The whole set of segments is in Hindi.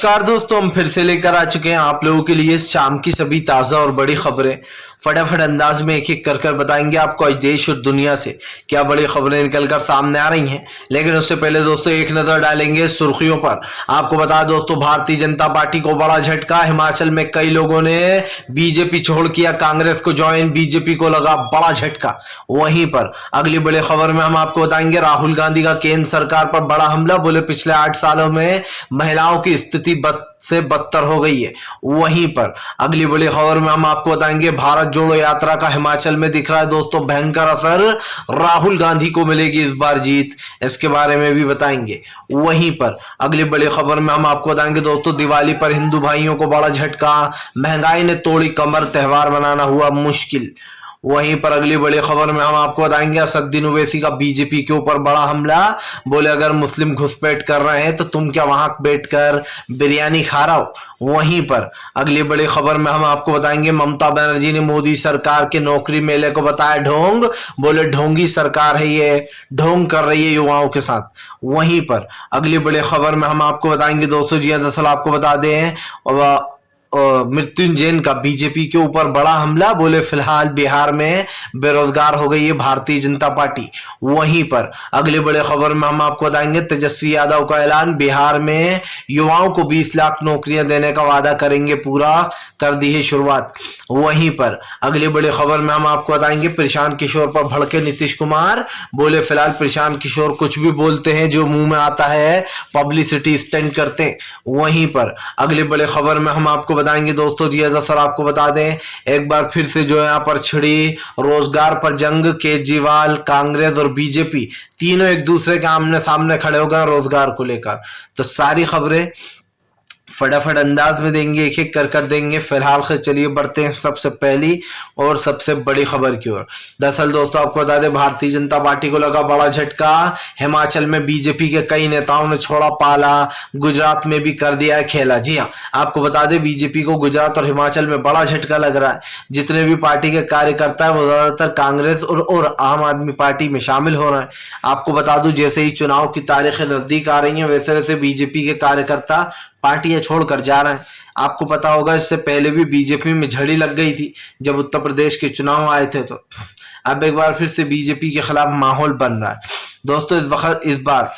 नमस्कार दोस्तों, हम फिर से लेकर आ चुके हैं आप लोगों के लिए शाम की सभी ताजा और बड़ी खबरें। फटाफट अंदाज में एक एक कर बताएंगे आपको आज देश और दुनिया से क्या बड़ी खबरें निकलकर सामने आ रही हैं। लेकिन उससे पहले दोस्तों एक नजर डालेंगे सुर्खियों पर। आपको बता दोस्तों, भारतीय जनता पार्टी को बड़ा झटका। हिमाचल में कई लोगों ने बीजेपी छोड़ किया कांग्रेस को ज्वाइन, बीजेपी को लगा बड़ा झटका। वहीं पर अगली बड़ी खबर में हम आपको बताएंगे राहुल गांधी का केंद्र सरकार पर बड़ा हमला। बोले पिछले 8 सालों में महिलाओं की स्थिति से बदतर हो गई है। वहीं पर अगली बड़ी खबर में हम आपको बताएंगे भारत जोड़ो यात्रा का हिमाचल में दिख रहा है दोस्तों भयंकर असर। राहुल गांधी को मिलेगी इस बार जीत, इसके बारे में भी बताएंगे। वहीं पर अगली बड़ी खबर में हम आपको बताएंगे दोस्तों दिवाली पर हिंदू भाइयों को बड़ा झटका। महंगाई ने तोड़ी कमर, त्योहार मनाना हुआ मुश्किल। वहीं पर अगली बड़ी खबर में हम आपको बताएंगे असदुद्दीन ओवैसी का बीजेपी के ऊपर बड़ा हमला। बोले अगर मुस्लिम घुसपैठ कर रहे हैं तो तुम क्या वहां बैठकर बिरयानी खा रहे हो। वहीं पर अगली बड़ी खबर में हम आपको बताएंगे ममता बनर्जी ने मोदी सरकार के नौकरी मेले को बताया ढोंग। बोले ढोंगी सरकार है ये, ढोंग कर रही है युवाओं के साथ। वहीं पर अगली बड़ी खबर में हम आपको बताएंगे दोस्तों, जी दरअसल आपको बता दें मृत्युंजय का बीजेपी के ऊपर बड़ा हमला। बोले फिलहाल बिहार में बेरोजगार हो गई है भारतीय जनता पार्टी। वहीं पर अगले बड़े खबर में हम आपको बताएंगे तेजस्वी यादव का ऐलान, बिहार में युवाओं को 20 लाख नौकरियां देने का वादा करेंगे, पूरा कर दी है शुरुआत। वहीं पर अगली बड़ी खबर में हम आपको बताएंगे प्रशांत किशोर पर भड़के नीतीश कुमार। बोले फिलहाल प्रशांत किशोर कुछ भी बोलते हैं, जो मुंह में आता है पब्लिसिटी स्टंट करते हैं। वहीं पर अगले बड़े खबर में हम आपको बताएंगे दोस्तों, जी सर आपको बता दें एक बार फिर से जो यहाँ पर छिड़ी रोजगार पर जंग। केजरीवाल, कांग्रेस और बीजेपी तीनों एक दूसरे के आमने सामने खड़े हो गए रोजगार को लेकर। तो सारी खबरें फटाफट अंदाज में देंगे, एक एक कर देंगे। फिलहाल चलिए बढ़ते हैं सबसे पहली और सबसे बड़ी खबर की ओर। दरअसल दोस्तों आपको बता दें भारतीय जनता पार्टी को लगा बड़ा झटका। हिमाचल में बीजेपी के कई नेताओं ने छोड़ा पाला, गुजरात में भी कर दिया है खेला। जी हाँ, आपको बता दें बीजेपी को गुजरात और हिमाचल में बड़ा झटका लग रहा है। जितने भी पार्टी के कार्यकर्ता है वो ज्यादातर कांग्रेस और आम आदमी पार्टी में शामिल हो रहे हैं। आपको बता दूं जैसे ही चुनाव की तारीखें नजदीक आ रही हैं वैसे वैसे बीजेपी के कार्यकर्ता पार्टियां छोड़कर जा रहे हैं। आपको पता होगा इससे पहले भी बीजेपी में झड़ी लग गई थी जब उत्तर प्रदेश के चुनाव आए थे। तो अब एक बार फिर से बीजेपी के खिलाफ माहौल बन रहा है दोस्तों। इस बार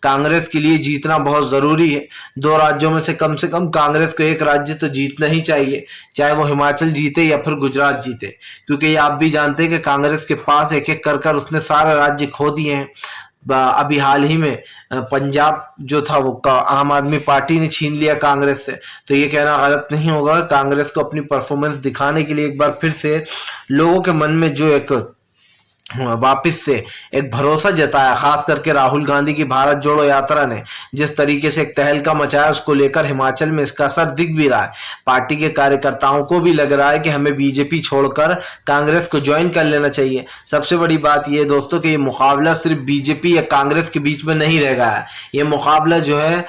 कांग्रेस के लिए जीतना बहुत जरूरी है। 2 राज्यों में से कम कांग्रेस को एक राज्य तो जीतना ही चाहिए, चाहे वो हिमाचल जीते या फिर गुजरात जीते, क्योंकि ये आप भी जानते हैं कि कांग्रेस के पास एक एक कर उसने सारे राज्य खो दिए हैं। अभी हाल ही में पंजाब जो था वो आम आदमी पार्टी ने छीन लिया कांग्रेस से। तो ये कहना गलत नहीं होगा। कांग्रेस को अपनी परफॉर्मेंस दिखाने के लिए एक बार फिर से लोगों के मन में जो एक वापस से एक भरोसा जताया, खास करके राहुल गांधी की भारत जोड़ो यात्रा ने जिस तरीके से एक तहलका मचाया, उसको लेकर हिमाचल में इसका असर दिख भी रहा है। पार्टी के कार्यकर्ताओं को भी लग रहा है कि हमें बीजेपी छोड़कर कांग्रेस को ज्वाइन कर लेना चाहिए। सबसे बड़ी बात यह दोस्तों कि ये मुकाबला सिर्फ बीजेपी या कांग्रेस के बीच में नहीं रह गया है। ये मुकाबला जो है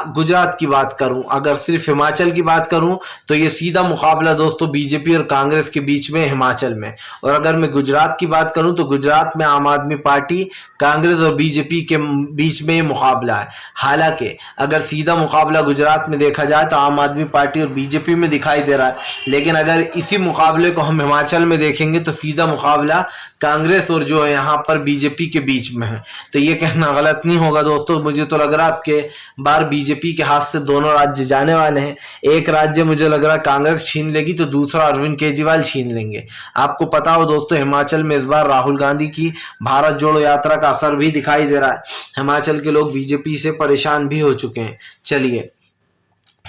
गुजरात की बात करूं, अगर सिर्फ हिमाचल की बात करूं तो ये सीधा मुकाबला दोस्तों बीजेपी और कांग्रेस के बीच में हिमाचल में। और अगर मैं गुजरात की बात करूं तो गुजरात में आम आदमी पार्टी, कांग्रेस और बीजेपी के बीच में ये मुकाबला है। हालांकि अगर सीधा मुकाबला गुजरात में देखा जाए तो आम आदमी पार्टी और बीजेपी में दिखाई दे रहा है, लेकिन अगर इसी मुकाबले को हम हिमाचल में देखेंगे तो सीधा मुकाबला कांग्रेस और जो है यहाँ पर बीजेपी के बीच में है। तो ये कहना गलत नहीं होगा दोस्तों। मुझे तो लग रहा है आपके बार बीजेपी के हाथ से दोनों राज्य जाने वाले हैं। एक राज्य मुझे लग रहा है कांग्रेस छीन लेगी तो दूसरा अरविंद केजरीवाल छीन लेंगे। आपको पता हो दोस्तों हिमाचल में इस बार राहुल गांधी की भारत जोड़ो यात्रा का असर भी दिखाई दे रहा है। हिमाचल के लोग बीजेपी से परेशान भी हो चुके हैं। चलिए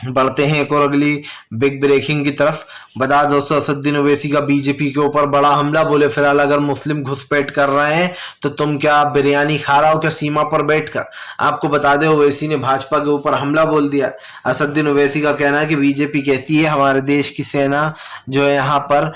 बढ़ते हैं एक और अगली बिग ब्रेकिंग की तरफ। बता दोस्तों असदुद्दीन ओवैसी का बीजेपी के ऊपर बड़ा हमला। बोले फिलहाल अगर मुस्लिम घुसपैठ कर रहे हैं तो तुम क्या बिरयानी खा रहे हो क्या सीमा पर बैठकर। आपको बता दे ओवैसी ने भाजपा के ऊपर हमला बोल दिया। असदुद्दीन ओवैसी का कहना है कि बीजेपी कहती है हमारे देश की सेना जो है यहाँ पर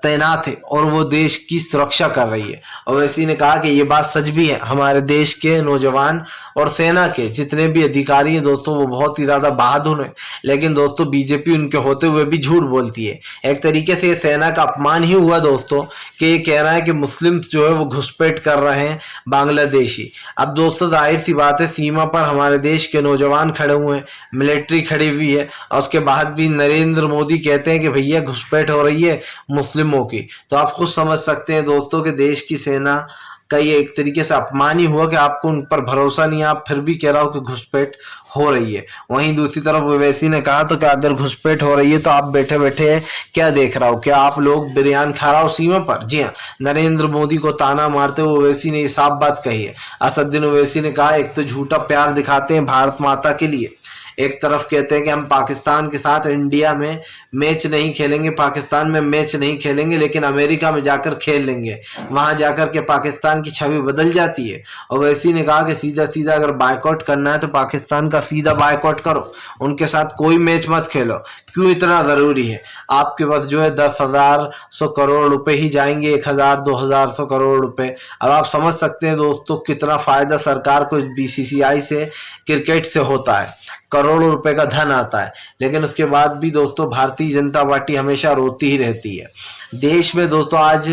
तैनात है और वो देश की सुरक्षा कर रही है। ओवैसी ने कहा कि ये बात सच भी है, हमारे देश के नौजवान और सेना के जितने भी अधिकारी हैं दोस्तों वो बहुत ही ज्यादा बहादुर उन्हें, लेकिन दोस्तों बीजेपी उनके होते हुए भी झूठ बोलती है। एक तरीके से ये सेना का अपमान ही हुआ दोस्तों कि ये कह रहा है कि मुस्लिम जो है वो घुसपैठ कर रहे हैं बांग्लादेशी। अब दोस्तों जाहिर सी बात है, सीमा पर हमारे देश के नौजवान खड़े हुए हैं, मिलिट्री खड़ी हुई है, और उसके बाद भी नरेंद्र मोदी कहते हैं कि भैया घुसपैठ हो रही है मुस्लिमों की। तो आप खुद समझ सकते हैं दोस्तों कि देश की सेना का ये एक तरीके से अपमान ही हुआ कि आपको उन पर भरोसा नहीं है, आप फिर भी कह रहा हो कि घुसपैठ हो रही है। वहीं दूसरी तरफ ओवैसी ने कहा तो कि अगर घुसपैठ हो रही है तो आप बैठे बैठे क्या देख रहा हो, क्या आप लोग बिरयान खा रहा हो सीमा पर? जी हाँ, नरेंद्र मोदी को ताना मारते हुए ओवैसी ने ये साफ बात कही है। असदुद्दीन ओवैसी ने कहा, एक तो झूठा प्यार दिखाते हैं भारत माता के लिए, एक तरफ कहते हैं कि हम पाकिस्तान के साथ इंडिया में मैच नहीं खेलेंगे, पाकिस्तान में मैच नहीं खेलेंगे, लेकिन अमेरिका में जाकर खेल लेंगे, वहां जाकर के पाकिस्तान की छवि बदल जाती है। और वैसी ने कहा कि सीधा सीधा अगर बायकॉट करना है तो पाकिस्तान का सीधा बायकॉट करो, उनके साथ कोई मैच मत खेलो, क्यों इतना जरूरी है? आपके पास जो है 10,000 100 करोड़ रुपए ही जाएंगे, 1,000 2,000 100 करोड़ रुपए। अब आप समझ सकते हैं दोस्तों कितना फायदा सरकार को बीसीसीआई से, क्रिकेट से होता है, करोड़ों रुपए का धन आता है, लेकिन उसके बाद भी दोस्तों भारतीय जनता पार्टी हमेशा रोती ही रहती है। देश में दोस्तों आज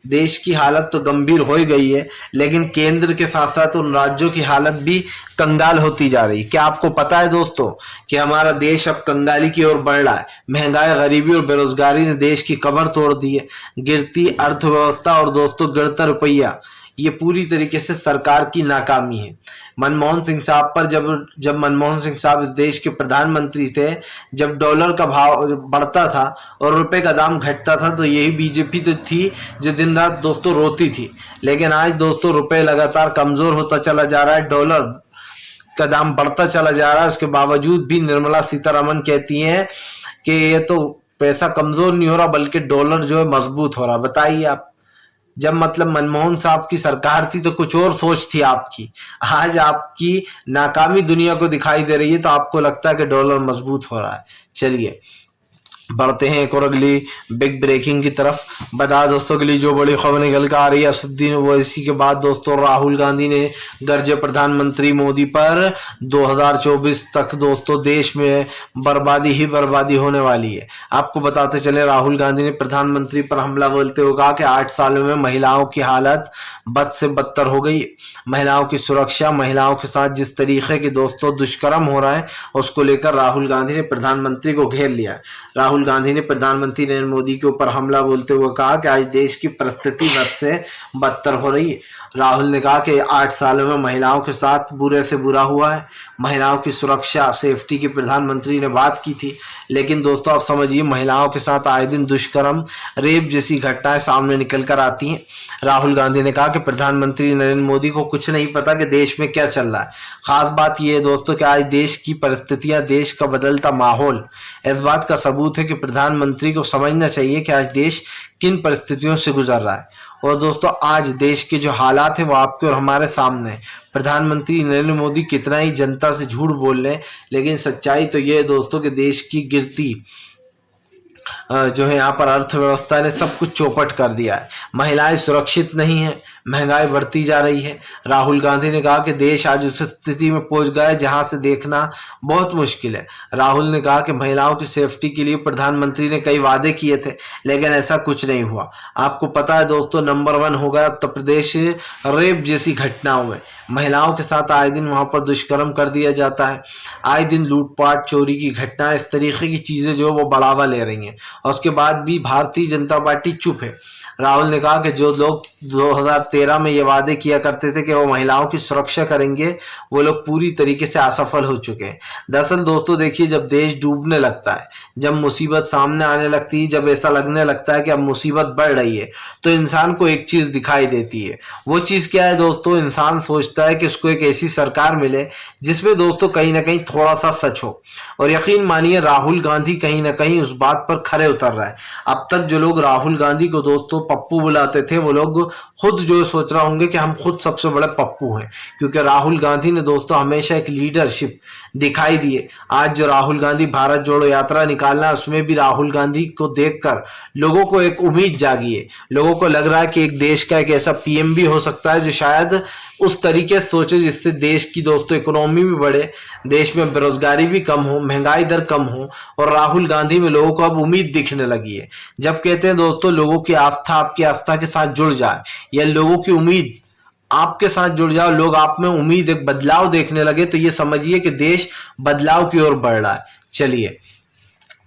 देश की हालत तो गंभीर हो ही गई है, लेकिन केंद्र के साथ साथ उन राज्यों की हालत भी कंगाल होती जा रही है। क्या आपको पता है दोस्तों कि हमारा देश अब कंगाली की ओर बढ़ रहा है? महंगाई, गरीबी और बेरोजगारी ने देश की कमर तोड़ दी है। गिरती अर्थव्यवस्था और दोस्तों गिरता रुपया, ये पूरी तरीके से सरकार की नाकामी है। मनमोहन सिंह साहब पर जब मनमोहन सिंह साहब इस देश के प्रधानमंत्री थे, जब डॉलर का भाव बढ़ता था और रुपए का दाम घटता था, तो यही बीजेपी तो थी जो दिन रात दोस्तों रोती थी। लेकिन आज दोस्तों रुपए लगातार कमजोर होता चला जा रहा है, डॉलर का दाम बढ़ता चला जा रहा है। उसके बावजूद भी निर्मला सीतारमण कहती हैं कि ये तो पैसा कमजोर नहीं हो रहा बल्कि डॉलर जो है मजबूत हो रहा। बताइए आप, जब मतलब मनमोहन साहब की सरकार थी तो कुछ और सोच थी आपकी, आज आपकी नाकामी दुनिया को दिखाई दे रही है तो आपको लगता है कि डॉलर मजबूत हो रहा है। चलिए बढ़ते हैं एक और अगली बिग ब्रेकिंग की तरफ। बता दोस्तों के लिए जो बड़ी खबर निकल कर आ रही है असदुद्दीन ओवैसी के बाद दोस्तों राहुल गांधी ने गरजे प्रधानमंत्री मोदी पर 2024 तक दोस्तों देश में बर्बादी ही बर्बादी होने वाली है। आपको बताते चले राहुल गांधी ने प्रधानमंत्री पर हमला बोलते हुए कहा कि 8 सालों में महिलाओं की हालत बद से बदतर हो गई। महिलाओं की सुरक्षा, महिलाओं के साथ जिस तरीके के दोस्तों दुष्कर्म हो रहा है उसको लेकर राहुल गांधी ने प्रधानमंत्री को घेर लिया। राहुल गांधी ने प्रधानमंत्री नरेंद्र मोदी के ऊपर हमला बोलते हुए कहा कि आज देश की परिस्थिति बद से बदतर हो रही है। राहुल ने कहा कि 8 सालों में महिलाओं के साथ बुरे से बुरा हुआ है। महिलाओं की सुरक्षा, सेफ्टी की प्रधानमंत्री ने बात की थी, लेकिन दोस्तों आप समझिए महिलाओं के साथ आए दिन दुष्कर्म, रेप जैसी घटनाएं सामने निकल कर आती हैं। राहुल गांधी ने कहा कि प्रधानमंत्री नरेंद्र मोदी को कुछ नहीं पता कि देश में क्या चल रहा है। खास बात यह है दोस्तों कि आज देश की परिस्थितियां, देश का बदलता माहौल इस बात का सबूत है कि प्रधानमंत्री को समझना चाहिए कि आज देश किन परिस्थितियों से गुजर रहा है। और दोस्तों आज देश के जो हालात है वो आपके और हमारे सामने है। प्रधानमंत्री नरेंद्र मोदी कितना ही जनता से झूठ बोल रहे हैं, लेकिन सच्चाई तो ये है दोस्तों कि देश की गिरती जो है यहाँ पर अर्थव्यवस्था ने सब कुछ चौपट कर दिया है। महिलाएं सुरक्षित नहीं है, महंगाई बढ़ती जा रही है। राहुल गांधी ने कहा कि देश आज उस स्थिति में पहुंच गया है जहां से देखना बहुत मुश्किल है। राहुल ने कहा कि महिलाओं की सेफ्टी के लिए प्रधानमंत्री ने कई वादे किए थे, लेकिन ऐसा कुछ नहीं हुआ। आपको पता है दोस्तों नंबर 1 हो गया उत्तर प्रदेश रेप जैसी घटनाओं में। महिलाओं के साथ आए दिन वहां पर दुष्कर्म कर दिया जाता है, आए दिन लूटपाट, चोरी की घटनाएं, इस तरीके की चीजें जो वो बढ़ावा ले रही हैं, और उसके बाद भी भारतीय जनता पार्टी चुप है। राहुल ने कहा कि जो लोग 2013 में ये वादे किया करते थे कि वो महिलाओं की सुरक्षा करेंगे, वो लोग पूरी तरीके से असफल हो चुके हैं। दरअसल दोस्तों देखिए, जब देश डूबने लगता है, जब मुसीबत सामने आने लगती है, जब ऐसा लगने लगता है कि अब मुसीबत बढ़ रही है, तो इंसान को एक चीज दिखाई देती है। वो चीज क्या है दोस्तों? इंसान सोचता है कि उसको एक ऐसी सरकार मिले जिसमें दोस्तों कहीं ना कहीं थोड़ा सा सच हो। और यकीन मानिए राहुल गांधी कहीं ना कहीं उस बात पर खरे उतर रहा है। अब तक जो लोग राहुल गांधी को दोस्तों पप्पू बुलाते थे, वो लोग खुद जो सोच रहे होंगे कि हम खुद सबसे बड़े पप्पू हैं, क्योंकि राहुल गांधी ने दोस्तों हमेशा एक लीडरशिप दिखाई दिए। आज जो राहुल गांधी भारत जोड़ो यात्रा निकालना, उसमें भी राहुल गांधी को देखकर लोगों को एक उम्मीद जागी है। लोगों को लग रहा है कि एक देश का एक ऐसा पीएम भी हो सकता है जो शायद उस तरीके से सोचे जिससे देश की दोस्तों इकोनॉमी भी बढ़े, देश में बेरोजगारी भी कम हो, महंगाई दर कम हो। और राहुल गांधी में लोगों को अब उम्मीद दिखने लगी है। जब कहते हैं दोस्तों लोगों की आस्था आपकी आस्था के साथ जुड़ जाए, या लोगों की उम्मीद आपके साथ जुड़ जाओ, लोग आप में उम्मीद एक बदलाव देखने लगे, तो ये समझिए कि देश बदलाव की ओर बढ़ रहा है। चलिए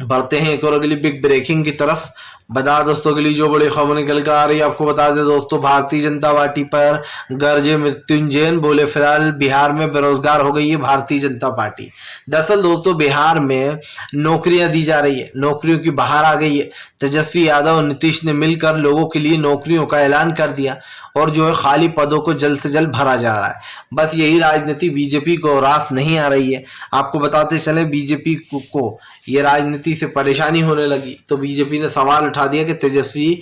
बढ़ते हैं एक और अगली बिग ब्रेकिंग की तरफ। बता दोस्तों अगली जो बड़ी खबर निकल कर आ रही है, आपको बता दें दोस्तों, भारतीय जनता पार्टी पर गरजे मृत्युंजय, बोले फिलहाल बिहार में बेरोजगार हो गई है भारतीय जनता पार्टी। दरअसल दोस्तों बिहार में नौकरियां दी जा रही है, नौकरियों की बहार आ गई है। तेजस्वी यादव और नीतीश ने मिलकर लोगों के लिए नौकरियों का ऐलान कर दिया, और जो है खाली पदों को जल्द से जल्द भरा जा रहा है। बस यही राजनीति बीजेपी को रास नहीं आ रही है। आपको बताते चले बीजेपी को ये राजनीति से परेशानी होने लगी, तो बीजेपी ने सवाल उठा दिया कि तेजस्वी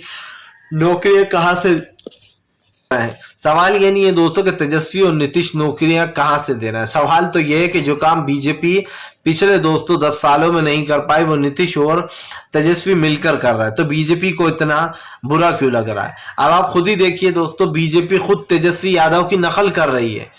नौकरियां कहां से है। सवाल ये नहीं है दोस्तों कि तेजस्वी और नीतीश नौकरियां कहां से दे रहे हैं, सवाल तो यह है कि जो काम बीजेपी पिछले दोस्तों 10 सालों में नहीं कर पाई, वो नीतीश और तेजस्वी मिलकर कर रहा है। तो बीजेपी को इतना बुरा क्यों लग रहा है? अब आप खुद ही देखिए दोस्तों, बीजेपी खुद तेजस्वी यादव की नकल कर रही है।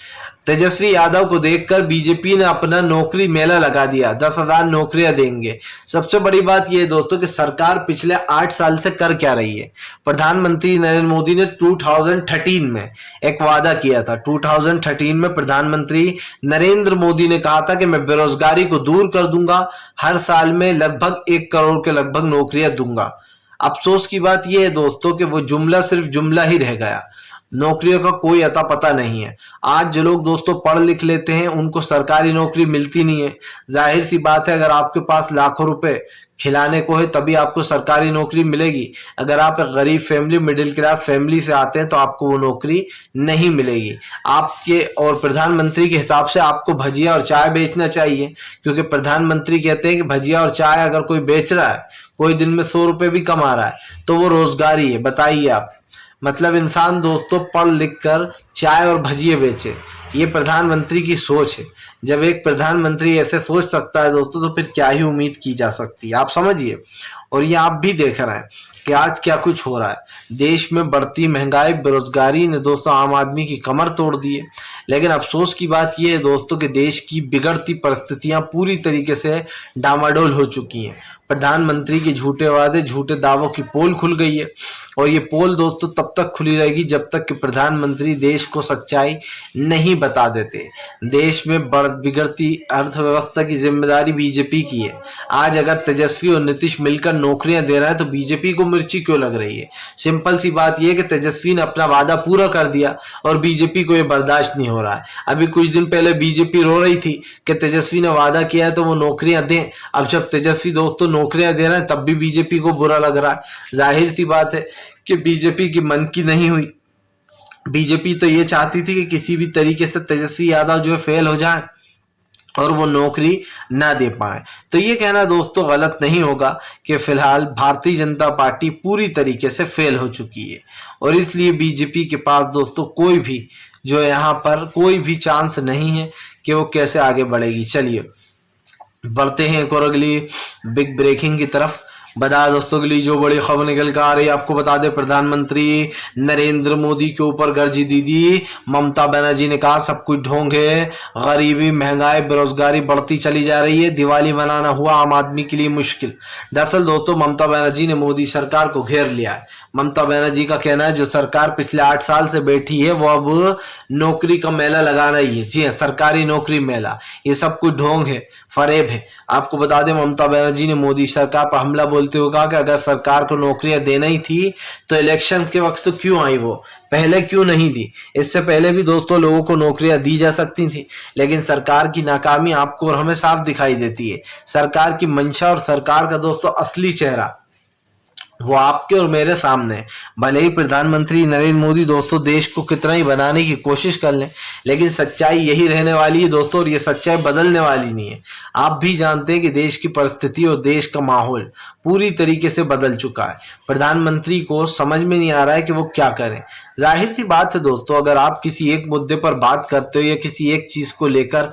तेजस्वी यादव को देखकर बीजेपी ने अपना नौकरी मेला लगा दिया, 10,000 नौकरियां देंगे। सबसे बड़ी बात यह है दोस्तों कि सरकार पिछले 8 साल से कर क्या रही है। प्रधानमंत्री नरेंद्र मोदी ने 2013 में एक वादा किया था। 2013 में प्रधानमंत्री नरेंद्र मोदी ने कहा था कि मैं बेरोजगारी को दूर कर दूंगा, हर साल में लगभग 1 करोड़ के लगभग नौकरियां दूंगा। अफसोस की बात यह है दोस्तों कि वो जुमला सिर्फ जुमला ही रह गया, नौकरियों का कोई अता पता नहीं है। आज जो लोग दोस्तों पढ़ लिख लेते हैं उनको सरकारी नौकरी मिलती नहीं है। जाहिर सी बात है, अगर आपके पास लाखों रुपए खिलाने को है तभी आपको सरकारी नौकरी मिलेगी। अगर आप एक गरीब फैमिली, मिडिल क्लास फैमिली से आते हैं तो आपको वो नौकरी नहीं मिलेगी। आपके और प्रधानमंत्री के हिसाब से आपको भजिया और चाय बेचना चाहिए, क्योंकि प्रधानमंत्री कहते हैं कि भजिया और चाय अगर कोई बेच रहा है, कोई दिन में 100 रुपए भी कमा रहा है, तो वो रोजगारी है। बताइए आप, मतलब इंसान दोस्तों पढ़ लिख कर चाय और भजिए बेचे, ये प्रधानमंत्री की सोच है। जब एक प्रधानमंत्री ऐसे सोच सकता है दोस्तों, तो फिर क्या ही उम्मीद की जा सकती है, आप समझिए। और ये आप भी देख रहे हैं कि आज क्या कुछ हो रहा है। देश में बढ़ती महंगाई, बेरोजगारी ने दोस्तों आम आदमी की कमर तोड़ दी है। लेकिन अफसोस की बात यह है दोस्तों कि देश की बिगड़ती परिस्थितियां पूरी तरीके से डामाडोल हो चुकी हैं। प्रधानमंत्री के झूठे वादे, झूठे दावों की पोल खुल गई है, और ये पोल दोस्तों तब तक खुली रहेगी जब तक कि प्रधानमंत्री देश को सच्चाई नहीं बता देते। देश में बिगड़ती अर्थव्यवस्था की जिम्मेदारी बीजेपी की है। आज अगर तेजस्वी और नीतीश मिलकर नौकरियां दे रहे हैं तो बीजेपी को मिर्ची क्यों लग रही है? सिंपल सी बात यह है कि तेजस्वी ने अपना वादा पूरा कर दिया और बीजेपी को यह बर्दाश्त नहीं हो रहा है। अभी कुछ दिन पहले बीजेपी रो रही थी कि तेजस्वी ने वादा किया है तो वो नौकरियां दें। अब जब तेजस्वी दोस्तों नौकरियां दे रहे हैं तब भी बीजेपी को बुरा लग रहा है। जाहिर सी बात है कि बीजेपी की मन की नहीं हुई। बीजेपी तो ये चाहती थी कि किसी भी तरीके से तेजस्वी यादव जो है फेल हो जाए और वो नौकरी ना दे पाए। तो ये कहना दोस्तों गलत नहीं होगा कि फिलहाल भारतीय जनता पार्टी पूरी तरीके से फेल हो चुकी है, और इसलिए बीजेपी के पास दोस्तों कोई भी जो यहाँ पर कोई भी चांस नहीं है कि वो कैसे आगे बढ़ेगी। चलिए बढ़ते हैं एक और अगली बिग ब्रेकिंग की तरफ। बता दोस्तों अगली जो बड़ी खबर निकल कर आ रही है, आपको बता दें प्रधानमंत्री नरेंद्र मोदी के ऊपर गर्जी दीदी ममता बनर्जी ने कहा सब कुछ ढोंग है, गरीबी, महंगाई, बेरोजगारी बढ़ती चली जा रही है, दिवाली मनाना हुआ आम आदमी के लिए मुश्किल। दरअसल दोस्तों ममता बनर्जी ने मोदी सरकार को घेर लिया है। ममता बनर्जी का कहना है जो सरकार पिछले 8 साल से बैठी है वो अब नौकरी का मेला लगा रही है। जी हाँ, सरकारी नौकरी मेला, ये सब कुछ ढोंग है, फरेब है। आपको बता दें ममता बनर्जी ने मोदी सरकार पर हमला बोलते हुए कहा कि अगर सरकार को नौकरियां देना ही थी तो इलेक्शन के वक्त से क्यों आई, वो पहले क्यों नहीं दी? इससे पहले भी दोस्तों लोगों को नौकरियां दी जा सकती थी, लेकिन सरकार की नाकामी आपको और हमें साफ दिखाई देती है। सरकार की मंशा और सरकार का दोस्तों असली चेहरा वो आपके और मेरे सामने। भले ही प्रधानमंत्री नरेंद्र मोदी दोस्तों देश को कितना ही बनाने की कोशिश कर लें, लेकिन सच्चाई यही रहने वाली है दोस्तों, और ये सच्चाई बदलने वाली नहीं है। आप भी जानते हैं कि देश की परिस्थिति और देश का माहौल पूरी तरीके से बदल चुका है। प्रधानमंत्री को समझ में नहीं आ रहा है कि वो क्या करें। जाहिर सी बात है दोस्तों, अगर आप किसी एक मुद्दे पर बात करते हो या किसी एक चीज को लेकर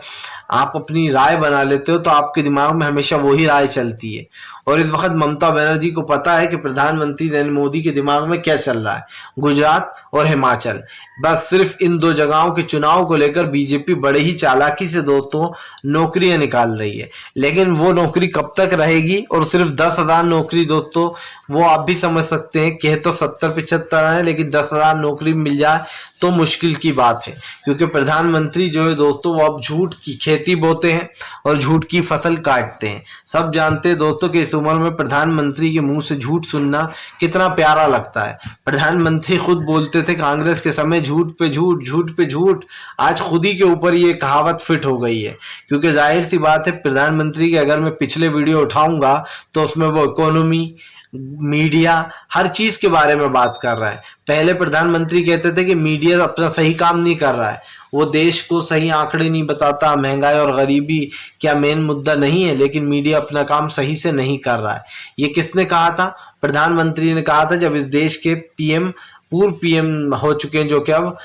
आप अपनी राय बना लेते हो तो आपके दिमाग में हमेशा वही राय चलती है। और इस वक्त ममता बनर्जी को पता है कि प्रधानमंत्री नरेंद्र मोदी के दिमाग में क्या चल रहा है। गुजरात और हिमाचल, बस सिर्फ इन दो जगहों के चुनाव को लेकर बीजेपी बड़े ही चालाकी से दोस्तों नौकरियां निकाल रही है। लेकिन वो नौकरी कब तक रहेगी, और सिर्फ 10,000 नौकरी दोस्तों, वो आप भी समझ सकते हैं, कह तो 70-75 है, लेकिन 10,000 नौकरी मिल जाए तो मुश्किल की बात है। क्योंकि प्रधानमंत्री जो है दोस्तों, वो अब झूठ की खेती बोते हैं और झूठ की फसल काटते हैं। सब जानते हैं दोस्तों कि इस उम्र में प्रधानमंत्री के मुंह से झूठ सुनना कितना प्यारा लगता है। प्रधानमंत्री खुद बोलते थे कांग्रेस के समय, झूठ पे झूठ, झूठ पे झूठ। आज खुद ही के ऊपर ये कहावत फिट हो गई है। क्योंकि जाहिर सी बात है, प्रधानमंत्री के अगर मैं पिछले वीडियो उठाऊंगा तो उसमें वो इकोनॉमी, मीडिया, हर चीज के बारे में बात कर रहा है। पहले प्रधानमंत्री कहते थे कि मीडिया अपना सही काम नहीं कर रहा है, वो देश को सही आंकड़े नहीं बताता, महंगाई और गरीबी क्या मेन मुद्दा नहीं है, लेकिन मीडिया अपना काम सही से नहीं कर रहा है। ये किसने कहा था? प्रधानमंत्री ने कहा था, जब इस देश के पीएम, पूर्व पीएम हो चुके हैं, जो कि अब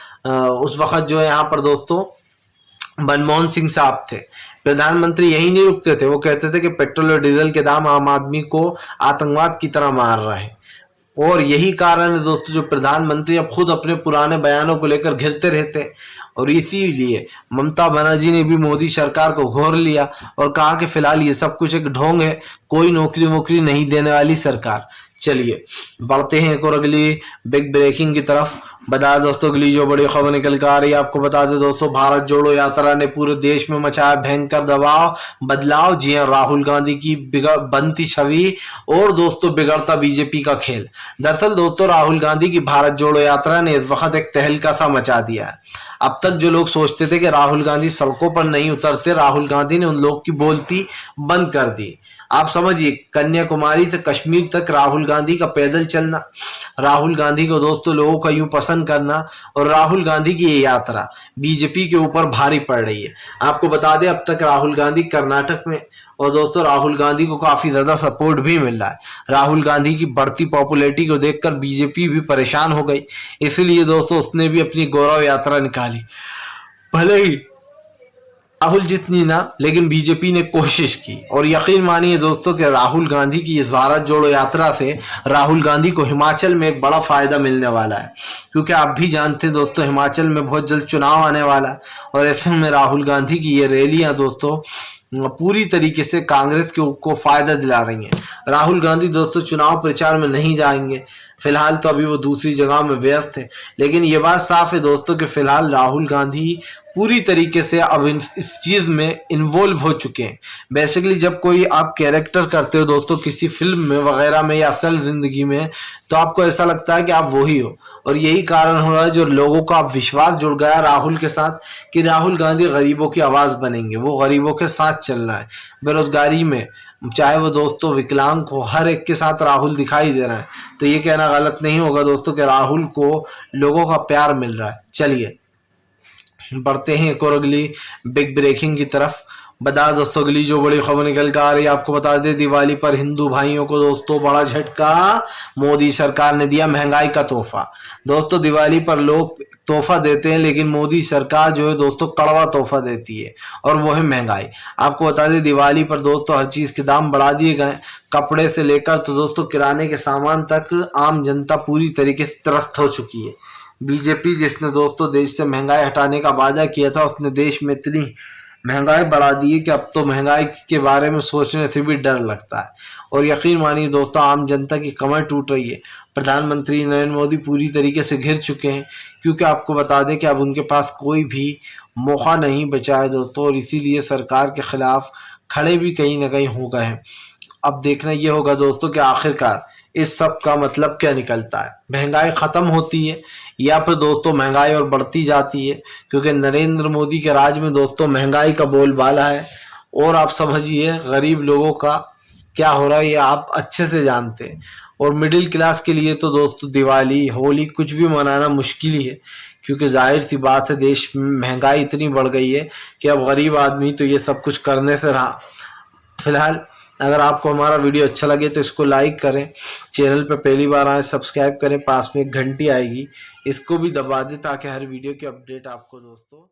उस वक्त जो है यहाँ पर दोस्तों मनमोहन सिंह साहब थे। प्रधानमंत्री यही नहीं रुकते थे, वो कहते थे कि पेट्रोल और डीजल के दाम आम आदमी को आतंकवाद की तरह मार रहे हैं। और यही कारण है दोस्तों, जो प्रधानमंत्री अब खुद अपने पुराने बयानों को लेकर घिरते रहते हैं। और इसीलिए ममता बनर्जी ने भी मोदी सरकार को घोर लिया और कहा कि फिलहाल ये सब कुछ एक ढोंग है, कोई नौकरी वोकरी नहीं देने वाली सरकार। चलिए बढ़ते हैं एक और अगली बिग ब्रेकिंग की तरफ। बता दोस्तों, अगली जो बड़ी खबर निकल कर आ रही है, आपको बता दें दोस्तों, भारत जोड़ो यात्रा ने पूरे देश में मचाया भयंकर बदलाव। जी हां, राहुल गांधी की बनती छवि और दोस्तों बिगड़ता बीजेपी का खेल। दरअसल दोस्तों, राहुल गांधी की भारत जोड़ो यात्रा ने इस वक्त एक तहलका सा मचा दिया है। अब तक जो लोग सोचते थे कि राहुल गांधी सड़कों पर नहीं उतरते, राहुल गांधी ने उन लोग की बोलती बंद कर दी। आप समझिए, कन्याकुमारी से कश्मीर तक राहुल गांधी का पैदल चलना, राहुल गांधी को दोस्तों लोगों का यूं पसंद करना, और राहुल गांधी की ये यात्रा बीजेपी के ऊपर भारी पड़ रही है। आपको बता दें, अब तक राहुल गांधी कर्नाटक में, और दोस्तों राहुल गांधी को काफी ज्यादा सपोर्ट भी मिल रहा है। राहुल गांधी की बढ़ती पॉपुलैरिटी को देखकर बीजेपी भी परेशान हो गई, इसलिए दोस्तों उसने भी अपनी गौरव यात्रा निकाली। भले ही राहुल जितनी ना, लेकिन बीजेपी ने कोशिश की। और यकीन मानिए दोस्तों कि राहुल गांधी की इस भारत जोड़ो यात्रा से राहुल गांधी को हिमाचल में एक बड़ा फायदा मिलने वाला है। क्योंकि आप भी जानते हैं दोस्तों, हिमाचल में बहुत जल्द चुनाव आने वाला है, और ऐसे में राहुल गांधी की ये रैलियां दोस्तों पूरी तरीके से कांग्रेस को फायदा दिला रही हैं। राहुल गांधी दोस्तों चुनाव प्रचार में नहीं जाएंगे, फिलहाल तो अभी वो दूसरी जगह में व्यस्त है। लेकिन ये बात साफ है दोस्तों कि फिलहाल राहुल गांधी पूरी तरीके से अब इस चीज में इन्वॉल्व हो चुके हैं। बेसिकली जब कोई आप कैरेक्टर करते हो दोस्तों किसी फिल्म में वगैरह में या असल जिंदगी में, तो आपको ऐसा लगता है कि आप वही हो। और यही कारण हो रहा है जो लोगों का अब विश्वास जुड़ गया राहुल के साथ कि राहुल गांधी गरीबों की आवाज बनेंगे। वो गरीबों के साथ चल रहा है, बेरोजगारी में, चाहे वो दोस्तों विकलांग हो, हर एक के साथ राहुल दिखाई दे रहा है। तो ये कहना गलत नहीं होगा दोस्तों कि राहुल को लोगों का प्यार मिल रहा है। चलिए बढ़ते हैं एक और अगली बिग ब्रेकिंग की तरफ। बता दोस्तों, अगली जो बड़ी खबर निकल कर आ रही है, आपको बता दें, दिवाली पर हिंदू भाइयों को दोस्तों बड़ा झटका, मोदी सरकार ने दिया महंगाई का तोहफा। दोस्तों दिवाली पर लोग तोहफा देते हैं, लेकिन मोदी सरकार जो है दोस्तों कड़वा तोहफा देती है, और वो है महंगाई। आपको बता दें, दिवाली पर दोस्तों हर चीज के दाम बढ़ा दिए गए, कपड़े से लेकर तो दोस्तों किराने के सामान तक। आम जनता पूरी तरीके से त्रस्त हो चुकी है। बीजेपी जिसने दोस्तों देश से महंगाई हटाने का वादा किया था, उसने देश में इतनी महंगाई बढ़ा दी है कि अब तो महंगाई के बारे में सोचने से भी डर लगता है। और यकीन मानिए दोस्तों, आम जनता की कमर टूट रही है। प्रधानमंत्री नरेंद्र मोदी पूरी तरीके से घिर चुके हैं, क्योंकि आपको बता दें कि अब उनके पास कोई भी मौका नहीं बचा है दोस्तों, और इसीलिए सरकार के खिलाफ खड़े भी कहीं ना कहीं हो गए हैं। अब देखना ये होगा दोस्तों कि आखिरकार इस सब का मतलब क्या निकलता है। महंगाई खत्म होती है या फिर दोस्तों महंगाई और बढ़ती जाती है, क्योंकि नरेंद्र मोदी के राज में दोस्तों महंगाई का बोलबाला है। और आप समझिए गरीब लोगों का क्या हो रहा है ये आप अच्छे से जानते हैं। और मिडिल क्लास के लिए तो दोस्तों दिवाली, होली कुछ भी मनाना मुश्किल ही है, क्योंकि जाहिर सी बात है देश में महंगाई इतनी बढ़ गई है कि अब गरीब आदमी तो ये सब कुछ करने से रहा। फिलहाल अगर आपको हमारा वीडियो अच्छा लगे तो इसको लाइक करें, चैनल पर पहली बार आए सब्सक्राइब करें, पास में एक घंटी आएगी इसको भी दबा दें ताकि हर वीडियो की अपडेट आपको दोस्तों